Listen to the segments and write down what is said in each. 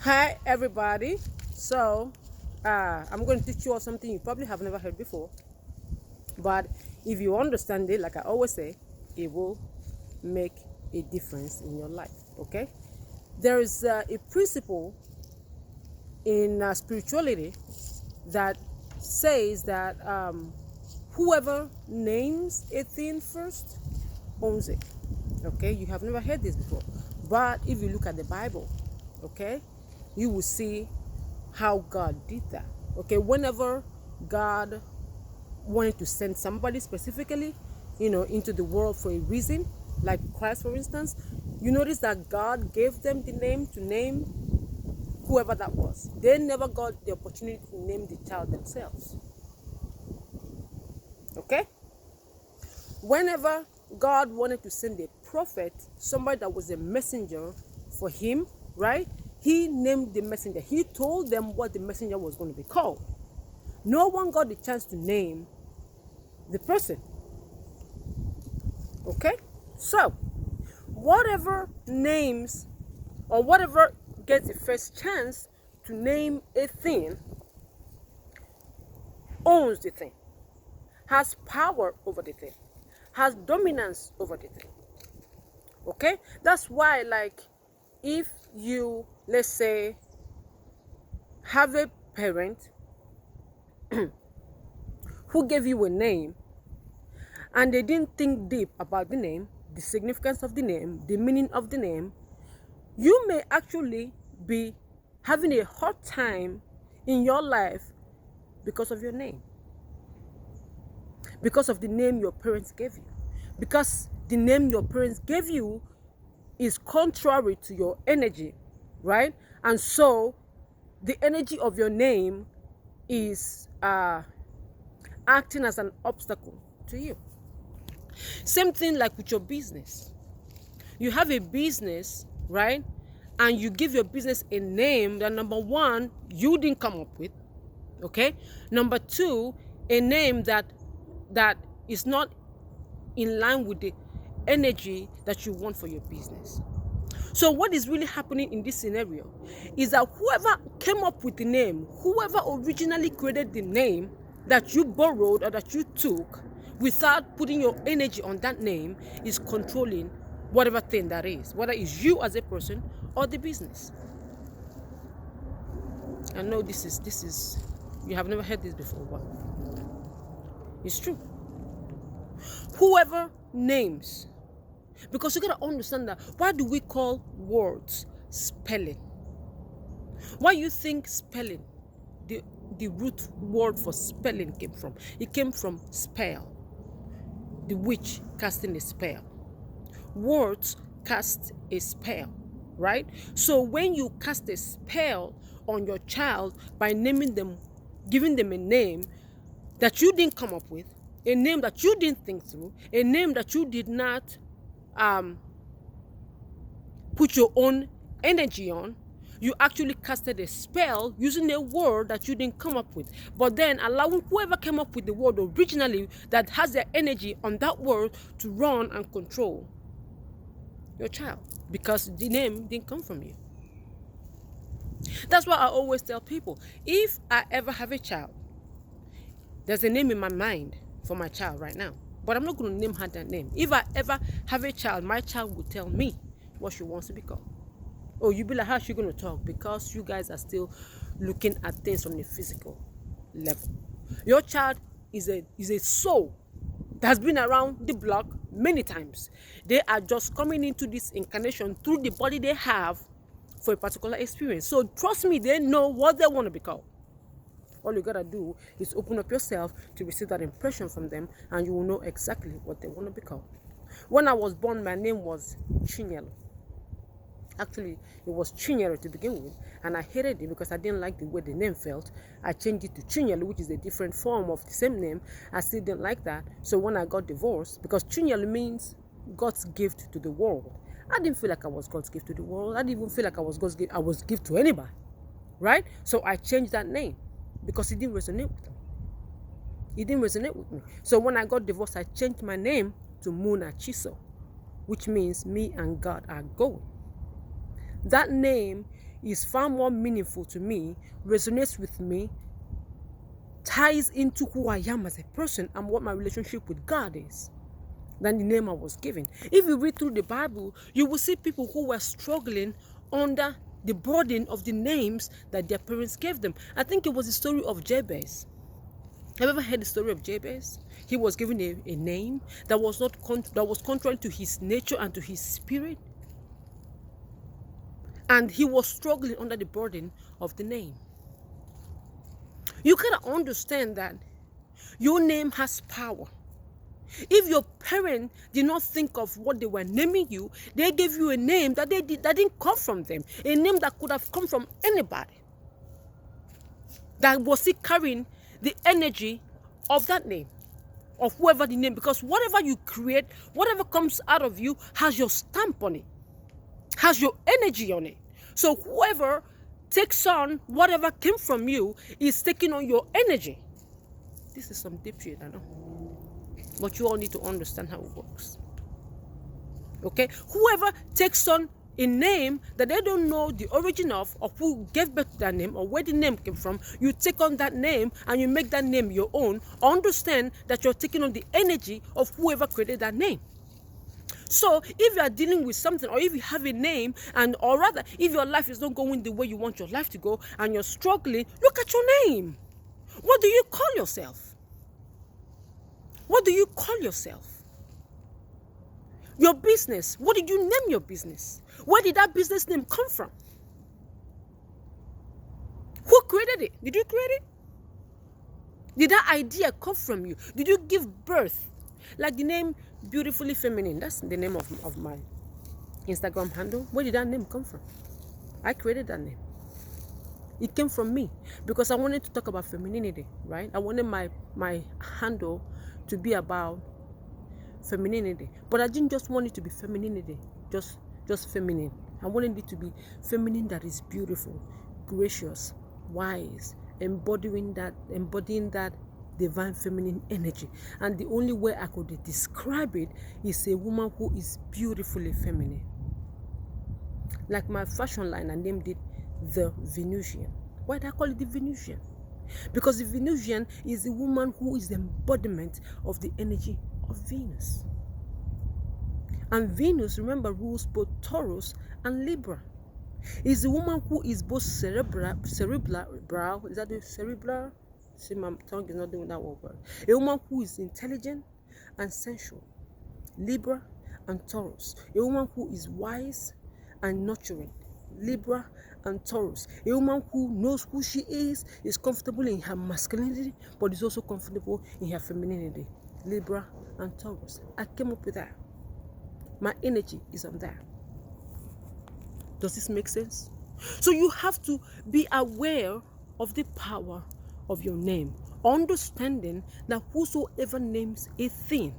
Hi, everybody. So, I'm going to teach you all something you probably have never heard before. But if you understand it, like I always say, it will make a difference in your life. Okay? There is a principle in spirituality that says that whoever names a thing first owns it. Okay? You have never heard this before. But if you look at the Bible, okay, you will see how God did that. Okay, whenever God wanted to send somebody specifically, into the world for a reason, like Christ, for instance, you notice that God gave them the name to name whoever that was. They never got the opportunity to name the child themselves. Okay? Whenever God wanted to send a prophet, somebody that was a messenger for him, right? He named the messenger. He told them what the messenger was going to be called. No one got the chance to name the person. Okay? So, whatever names or whatever gets the first chance to name a thing owns the thing, has power over the thing, has dominance over the thing. Okay? That's why, like, if you, let's say, have a parent who gave you a name and they didn't think deep about the name, the significance of the name, the meaning of the name, you may actually be having a hard time in your life because of your name, because of the name your parents gave you, because the name your parents gave you is contrary to your energy, right? And so the energy of your name is acting as an obstacle to you. Same thing like with your business. You have a business, right? And you give your business a name that, number one, you didn't come up with. Okay? Number two, a name that is not in line with the energy that you want for your business. So what is really happening in this scenario is that whoever came up with the name, whoever originally created the name that you borrowed or that you took without putting your energy on that name, is controlling whatever thing that is, whether it's you as a person or the business. I know this is you have never heard this before, but it's true. Whoever names, because you gotta understand that, why do we call words spelling? Why you think spelling, the root word for spelling came from? It came from spell, the witch casting a spell. Words cast a spell, right? So when you cast a spell on your child by naming them, giving them a name that you didn't come up with, a name that you didn't think through, a name that you did not put your own energy on, you actually casted a spell using a word that you didn't come up with, but then allowing whoever came up with the word originally that has their energy on that word to run and control your child, because the name didn't come from you. That's why I always tell people, if I ever have a child, there's a name in my mind for my child right now, but I'm not going to name her that name. If I ever have a child, my child will tell me what she wants to be called. Oh, you be like, how's she going to talk? Because you guys are still looking at things from the physical level. Your child is a soul that has been around the block many times. They are just coming into this incarnation through the body they have for a particular experience. So trust me, they know what they want to be called. All you gotta do is open up yourself to receive that impression from them, and you will know exactly what they want to be called. When I was born, my name was Chinyelo. Actually, it was Chinyere to begin with, and I hated it because I didn't like the way the name felt. I changed it to Chinyelu, which is a different form of the same name. I still didn't like that. So when I got divorced, because Chinyelu means God's gift to the world, I didn't feel like I was God's gift to the world. I didn't even feel like I was God's gift. I was gift to anybody, right? So I changed that name because it didn't resonate with me. It didn't resonate with me. So when I got divorced, I changed my name to Muna Chiso, which means me and God are going. That name is far more meaningful to me, resonates with me, ties into who I am as a person and what my relationship with God is, than the name I was given. If you read through the Bible, you will see people who were struggling under the burden of the names that their parents gave them. I think it was the story of Jabez. Have you ever heard the story of Jabez? He was given a name that was not that was contrary to his nature and to his spirit. And he was struggling under the burden of the name. You cannot understand that your name has power. If your parent did not think of what they were naming you, they gave you a name that didn't come from them, a name that could have come from anybody, that was still carrying the energy of that name, of whoever the name, because whatever you create, whatever comes out of you has your stamp on it, has your energy on it. So whoever takes on whatever came from you is taking on your energy. This is some deep shit, I know. But you all need to understand how it works. Okay? Whoever takes on a name that they don't know the origin of, or who gave birth to that name, or where the name came from, you take on that name and you make that name your own. Understand that you're taking on the energy of whoever created that name. So if you are dealing with something, or if you have a name, and or rather, if your life is not going the way you want your life to go and you're struggling, look at your name. What do you call yourself? What do you call yourself? Your business, what did you name your business? Where did that business name come from? Who created it? Did you create it? Did that idea come from you? Did you give birth? Like the name Beautifully Feminine, that's the name of my Instagram handle. Where did that name come from? I created that name. It came from me because I wanted to talk about femininity, right? I wanted my handle to be about femininity, but I didn't just want it to be femininity, just feminine. I wanted it to be feminine that is beautiful, gracious, wise, embodying that divine feminine energy. And the only way I could describe it is a woman who is beautifully feminine. Like my fashion line, I named it the Venusian. Why do I call it the Venusian? Because the Venusian is a woman who is the embodiment of the energy of Venus. And Venus, remember, rules both Taurus and Libra. Is the woman who is both cerebral, is that the cerebral? See, my tongue is not doing that word. A woman who is intelligent and sensual, Libra and Taurus. A woman who is wise and nurturing, Libra and Taurus. A woman who knows who she is comfortable in her masculinity, but is also comfortable in her femininity, Libra and Taurus. I came up with that. My energy is on that. Does this make sense? So you have to be aware of the power of your name, understanding that whosoever names a thing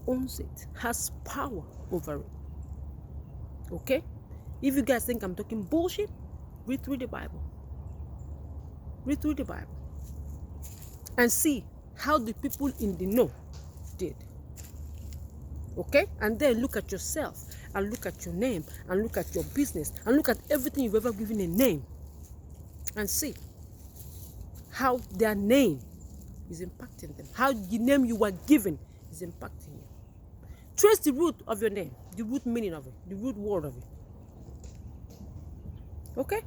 owns it, has power over it. Okay? If you guys think I'm talking bullshit, read through the Bible. Read through the Bible and see how the people in the know did. Okay? And then look at yourself and look at your name and look at your business and look at everything you've ever given a name and see how their name is impacting them, how the name you were given is impacting you. Trace the root of your name, the root meaning of it, the root word of it. Okay?